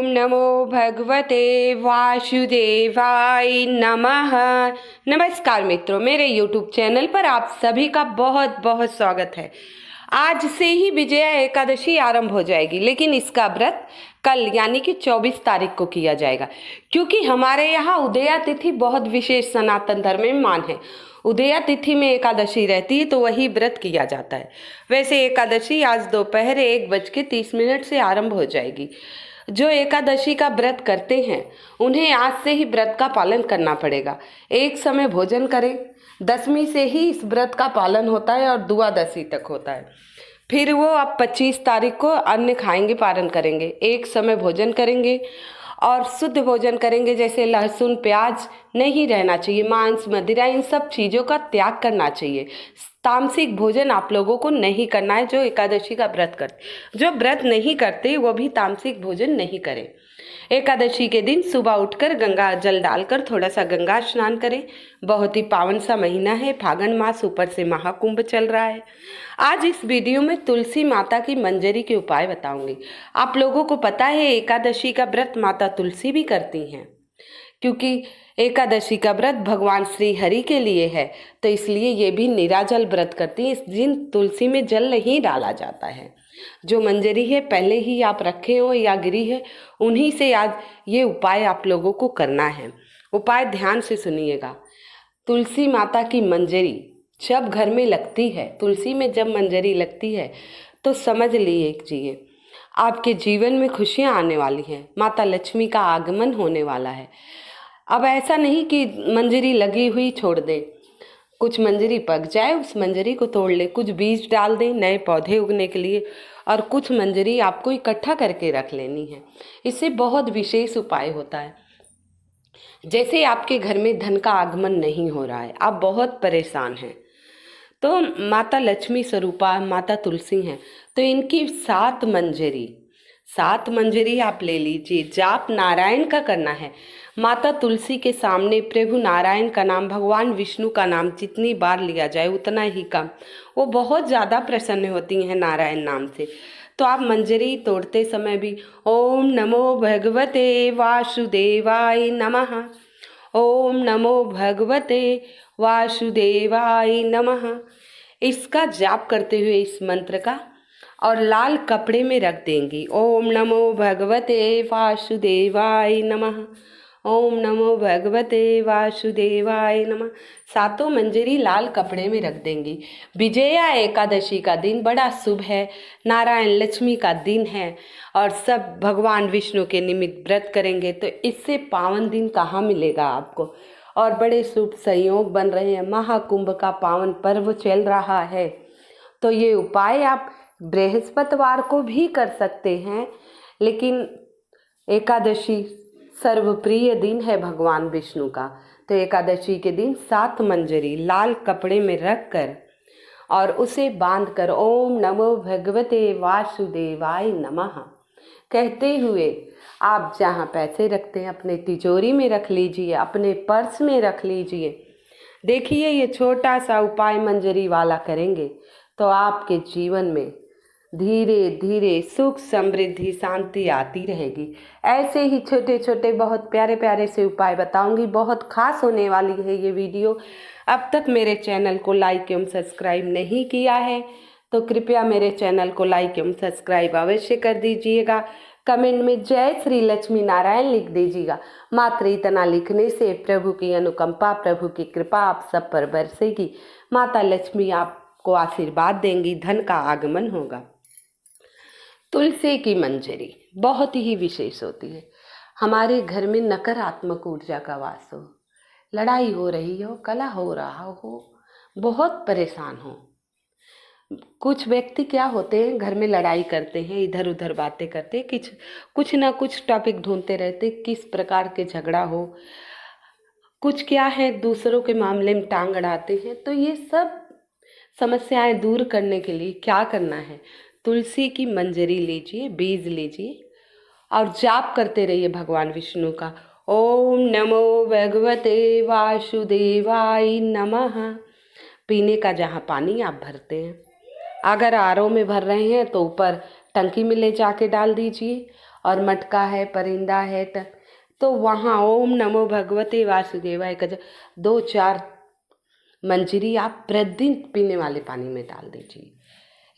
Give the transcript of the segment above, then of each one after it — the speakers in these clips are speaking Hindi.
ओम नमो भगवते वासुदेवाय नमः। नमस्कार मित्रों, मेरे YouTube चैनल पर आप सभी का बहुत बहुत स्वागत है। आज से ही विजया एकादशी आरंभ हो जाएगी, लेकिन इसका व्रत कल यानी कि 24 तारीख को किया जाएगा, क्योंकि हमारे यहाँ उदया तिथि बहुत विशेष सनातन धर्म में मान है। उदया तिथि में एकादशी रहती है तो वही व्रत किया जाता है। वैसे एकादशी आज दोपहर 1:30 से आरंभ हो जाएगी। जो एकादशी का व्रत करते हैं उन्हें आज से ही व्रत का पालन करना पड़ेगा। एक समय भोजन करें। दशमी से ही इस व्रत का पालन होता है और द्वादशी तक होता है। फिर वो अब 25 तारीख को अन्न खाएंगे, पारण करेंगे। एक समय भोजन करेंगे और शुद्ध भोजन करेंगे, जैसे लहसुन प्याज नहीं रहना चाहिए, मांस मदिरा इन सब चीज़ों का त्याग करना चाहिए। तामसिक भोजन आप लोगों को नहीं करना है। जो एकादशी का व्रत करते, जो व्रत नहीं करते वो भी तामसिक भोजन नहीं करें। एकादशी के दिन सुबह उठकर गंगा जल डालकर थोड़ा सा गंगा स्नान करें। बहुत ही पावन सा महीना है, फागुन मास, ऊपर से महाकुंभ चल रहा है। आज इस वीडियो में तुलसी माता की मंजरी के उपाय बताऊंगी। आप लोगों को पता है एकादशी का व्रत माता तुलसी भी करती हैं, क्योंकि एकादशी का व्रत भगवान श्री हरि के लिए है, तो इसलिए ये भी निराजल व्रत करती हैं। इस दिन तुलसी में जल नहीं डाला जाता है। जो मंजरी है पहले ही आप रखे हो या गिरी है, उन्हीं से आज ये उपाय आप लोगों को करना है। उपाय ध्यान से सुनिएगा। तुलसी माता की मंजरी जब घर में लगती है, तुलसी में जब मंजरी लगती है तो समझ लीजिए आपके जीवन में खुशियाँ आने वाली हैं। माता लक्ष्मी का आगमन होने वाला है। अब ऐसा नहीं कि मंजरी लगी हुई छोड़ दें। कुछ मंजरी पक जाए, उस मंजरी को तोड़ लें, कुछ बीज डाल दें नए पौधे उगने के लिए, और कुछ मंजरी आपको इकट्ठा करके रख लेनी है। इससे बहुत विशेष उपाय होता है। जैसे आपके घर में धन का आगमन नहीं हो रहा है, आप बहुत परेशान हैं, तो माता लक्ष्मी स्वरूपा माता तुलसी हैं, तो इनकी 7 मंजरी आप ले लीजिए। जाप नारायण का करना है। माता तुलसी के सामने प्रभु नारायण का नाम, भगवान विष्णु का नाम जितनी बार लिया जाए उतना ही कम। वो बहुत ज़्यादा प्रसन्न होती हैं नारायण नाम से। तो आप मंजरी तोड़ते समय भी ओम नमो भगवते वासुदेवाय नमः, ओम नमो भगवते वासुदेवाय नमः, इसका जाप करते हुए इस मंत्र का और लाल कपड़े में रख देंगी। ओम नमो भगवते वासुदेवाय नमः, ओम नमो भगवते वासुदेवाय नमः। 7 मंजरी लाल कपड़े में रख देंगी। विजया एकादशी का दिन बड़ा शुभ है, नारायण लक्ष्मी का दिन है और सब भगवान विष्णु के निमित्त व्रत करेंगे, तो इससे पावन दिन कहाँ मिलेगा आपको। और बड़े शुभ संयोग बन रहे हैं। महाकुंभ का पावन पर्व चल रहा है, तो ये उपाय आप बृहस्पतिवार को भी कर सकते हैं, लेकिन एकादशी सर्वप्रिय दिन है भगवान विष्णु का, तो एकादशी के दिन 7 मंजरी लाल कपड़े में रख कर और उसे बांध कर ओम नमो भगवते वासुदेवाय नमः कहते हुए आप जहाँ पैसे रखते हैं अपने तिजोरी में रख लीजिए, अपने पर्स में रख लीजिए। देखिए ये छोटा सा उपाय मंजरी वाला करेंगे तो आपके जीवन में धीरे धीरे सुख समृद्धि शांति आती रहेगी। ऐसे ही छोटे छोटे बहुत प्यारे प्यारे से उपाय बताऊंगी। बहुत खास होने वाली है ये वीडियो। अब तक मेरे चैनल को लाइक एवं सब्सक्राइब नहीं किया है तो कृपया मेरे चैनल को लाइक एवं सब्सक्राइब अवश्य कर दीजिएगा। कमेंट में जय श्री लक्ष्मी नारायण लिख दीजिएगा। मात्र इतना लिखने से प्रभु की अनुकंपा, प्रभु की कृपा आप सब पर बरसेगी। माता लक्ष्मी आपको आशीर्वाद देंगी, धन का आगमन होगा। तुलसी की मंजरी बहुत ही विशेष होती है। हमारे घर में नकारात्मक ऊर्जा का वास हो, लड़ाई हो रही हो, कलह हो रहा हो, बहुत परेशान हो। कुछ व्यक्ति क्या होते हैं, घर में लड़ाई करते हैं, इधर उधर बातें करते हैं, कुछ ना कुछ टॉपिक ढूंढते रहते, किस प्रकार के झगड़ा हो, कुछ क्या है दूसरों के मामले में टांग अड़ाते हैं। तो ये सब समस्याएं दूर करने के लिए क्या करना है, तुलसी की मंजरी लीजिए, बीज लीजिए और जाप करते रहिए भगवान विष्णु का। ओम नमो भगवते वासुदेवाय नमः। पीने का जहाँ पानी आप भरते हैं, अगर आरओ में भर रहे हैं तो ऊपर टंकी में ले जाके डाल दीजिए और मटका है, परिंदा है, तो वहाँ ओम नमो भगवते वासुदेवाय का 2-4 मंजरी आप प्रतिदिन पीने वाले पानी में डाल दीजिए।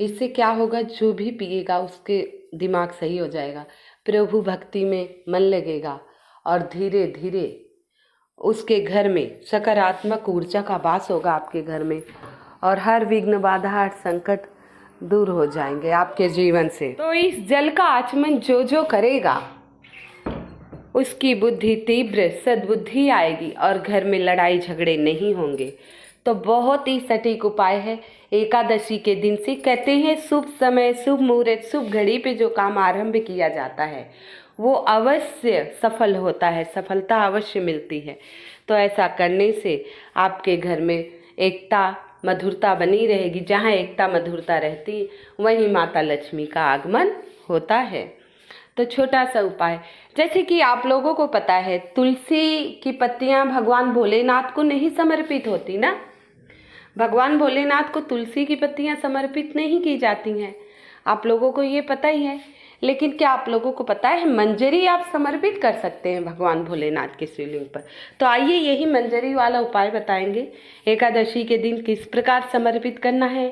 इससे क्या होगा, जो भी पिएगा उसके दिमाग सही हो जाएगा, प्रभु भक्ति में मन लगेगा और धीरे धीरे उसके घर में सकारात्मक ऊर्जा का वास होगा आपके घर में, और हर विघ्न बाधा हर संकट दूर हो जाएंगे आपके जीवन से। तो इस जल का आचमन जो जो करेगा उसकी बुद्धि तीव्र सद्बुद्धि आएगी और घर में लड़ाई झगड़े नहीं होंगे। तो बहुत ही सटीक उपाय है। एकादशी के दिन से कहते हैं शुभ समय, शुभ मुहूर्त, शुभ घड़ी पे जो काम आरंभ किया जाता है वो अवश्य सफल होता है, सफलता अवश्य मिलती है। तो ऐसा करने से आपके घर में एकता मधुरता बनी रहेगी। जहाँ एकता मधुरता रहती वहीं माता लक्ष्मी का आगमन होता है। तो छोटा सा उपाय, जैसे कि आप लोगों को पता है तुलसी की पत्तियां भगवान भोलेनाथ को नहीं समर्पित होती ना, भगवान भोलेनाथ को तुलसी की पत्तियां समर्पित नहीं की जाती हैं, आप लोगों को ये पता ही है। लेकिन क्या आप लोगों को पता है मंजरी आप समर्पित कर सकते हैं भगवान भोलेनाथ के शिवलिंग पर। तो आइए यही मंजरी वाला उपाय बताएंगे एकादशी के दिन किस प्रकार समर्पित करना है,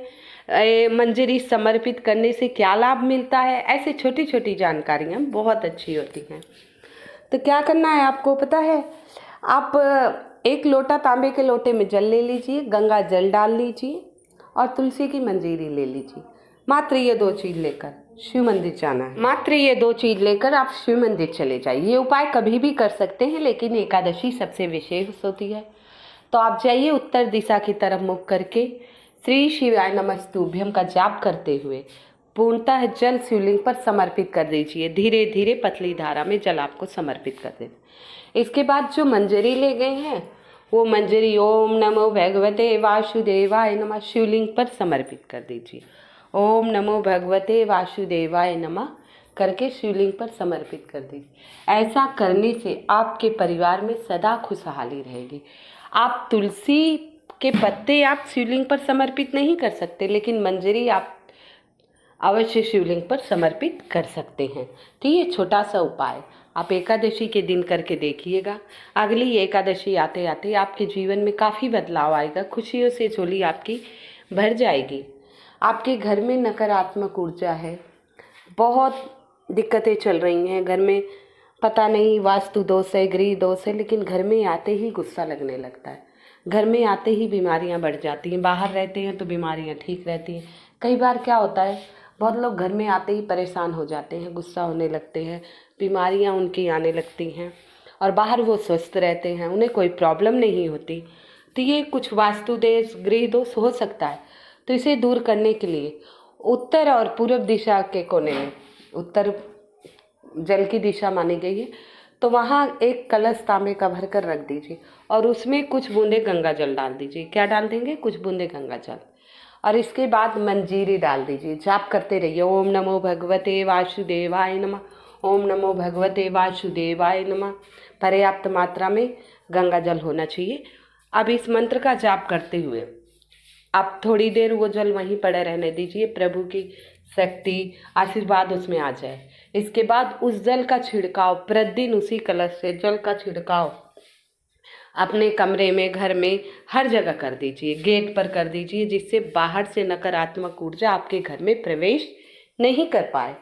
मंजरी समर्पित करने से क्या लाभ मिलता है। ऐसे छोटी छोटी जानकारियाँ बहुत अच्छी होती हैं। तो क्या करना है आपको पता है, आप 1 लोटा तांबे के लोटे में जल ले लीजिए, गंगा जल डाल लीजिए और तुलसी की मंजीरी ले लीजिए। मात्र ये 2 चीज़ लेकर शिव मंदिर जाना है। मात्र ये 2 चीज़ लेकर आप शिव मंदिर चले जाइए। ये उपाय कभी भी कर सकते हैं, लेकिन एकादशी सबसे विशेष होती है। तो आप जाइए उत्तर दिशा की तरफ मुख करके श्री शिवाय नमस्तुभ्यम का जाप करते हुए पूर्णतः जल शिवलिंग पर समर्पित कर दीजिए। धीरे धीरे पतली धारा में जल आपको समर्पित कर देना। इसके बाद जो मंजरी ले गए हैं वो मंजरी ओम नमो भगवते वासुदेवाय नमः शिवलिंग पर समर्पित कर दीजिए। ओम नमो भगवते वासुदेवाय नमः करके शिवलिंग पर समर्पित कर दीजिए। ऐसा करने से आपके परिवार में सदा खुशहाली रहेगी। आप तुलसी के पत्ते आप शिवलिंग पर समर्पित नहीं कर सकते, लेकिन मंजरी आप अवश्य शिवलिंग पर समर्पित कर सकते हैं। तो ये छोटा सा उपाय आप एकादशी के दिन करके देखिएगा। अगली एकादशी आते आते आपके जीवन में काफ़ी बदलाव आएगा, खुशियों से झोली आपकी भर जाएगी। आपके घर में नकारात्मक ऊर्जा है, बहुत दिक्कतें चल रही हैं घर में, पता नहीं वास्तु दोष है, गृह दोष है, लेकिन घर में आते ही गुस्सा लगने लगता है, घर में आते ही बीमारियां बढ़ जाती हैं। बाहर रहते हैं तो बीमारियां ठीक रहती हैं। कई बार क्या होता है, बहुत लोग घर में आते ही परेशान हो जाते हैं, गुस्सा होने लगते हैं, बीमारियां उनकी आने लगती हैं, और बाहर वो स्वस्थ रहते हैं, उन्हें कोई प्रॉब्लम नहीं होती। तो ये कुछ वास्तु दोष गृह दोष हो सकता है। तो इसे दूर करने के लिए उत्तर और पूर्व दिशा के कोने में, उत्तर जल की दिशा मानी गई है, तो वहाँ एक कलश तांबे का भर कर रख दीजिए और उसमें कुछ बूंदे गंगा जल डाल दीजिए। क्या डाल देंगे? कुछ बूंदे गंगा जल। और इसके बाद मंजीरी डाल दीजिए। जाप करते रहिए ओम नमो भगवते वासुदेवाय नमः, ओम नमो भगवते वासुदेवाय नमः। पर्याप्त मात्रा में गंगा जल होना चाहिए। अब इस मंत्र का जाप करते हुए आप थोड़ी देर वो जल वहीं पड़े रहने दीजिए, प्रभु की शक्ति आशीर्वाद उसमें आ जाए। इसके बाद उस जल का छिड़काव प्रतिदिन उसी कलश से जल का छिड़काव अपने कमरे में, घर में, हर जगह कर दीजिए। गेट पर कर दीजिए, जिससे बाहर से नकारात्मक ऊर्जा आपके घर में प्रवेश नहीं कर पाए।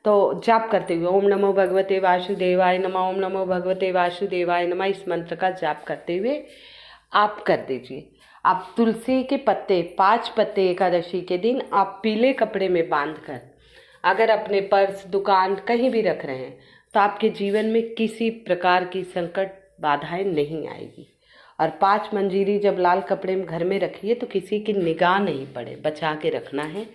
तो जाप करते हुए ओम नमो भगवते वासुदेवाय नमः, ओम नमो भगवते वासुदेवाय नमः, इस मंत्र का जाप करते हुए आप कर दीजिए। आप तुलसी के पत्ते 5 पत्ते एकादशी के दिन आप पीले कपड़े में बांधकर अगर अपने पर्स, दुकान कहीं भी रख रहे हैं तो आपके जीवन में किसी प्रकार की संकट बाधाएं नहीं आएगी। और 5 मंजीरी जब लाल कपड़े में घर में रखिए तो किसी की निगाह नहीं पड़े, बचा के रखना है।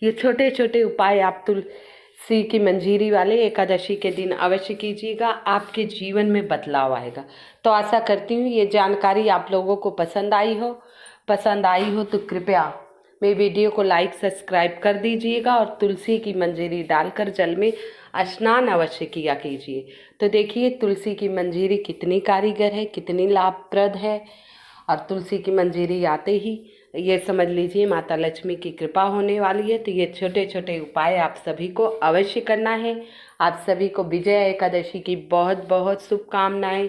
ये छोटे छोटे उपाय आप तुलसी की मंजीरी वाले एकादशी के दिन अवश्य कीजिएगा, आपके जीवन में बदलाव आएगा। तो आशा करती हूँ ये जानकारी आप लोगों को पसंद आई हो तो कृपया मेरे वीडियो को लाइक सब्सक्राइब कर दीजिएगा और तुलसी की मंजीरी डालकर जल में स्नान अवश्य किया कीजिए। तो देखिए तुलसी की मंजीरी कितनी कारीगर है, कितनी लाभप्रद है। और तुलसी की मंजीरी आते ही ये समझ लीजिए माता लक्ष्मी की कृपा होने वाली है। तो ये छोटे छोटे उपाय आप सभी को अवश्य करना है। आप सभी को विजया एकादशी की बहुत बहुत शुभकामनाएं।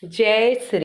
जय श्री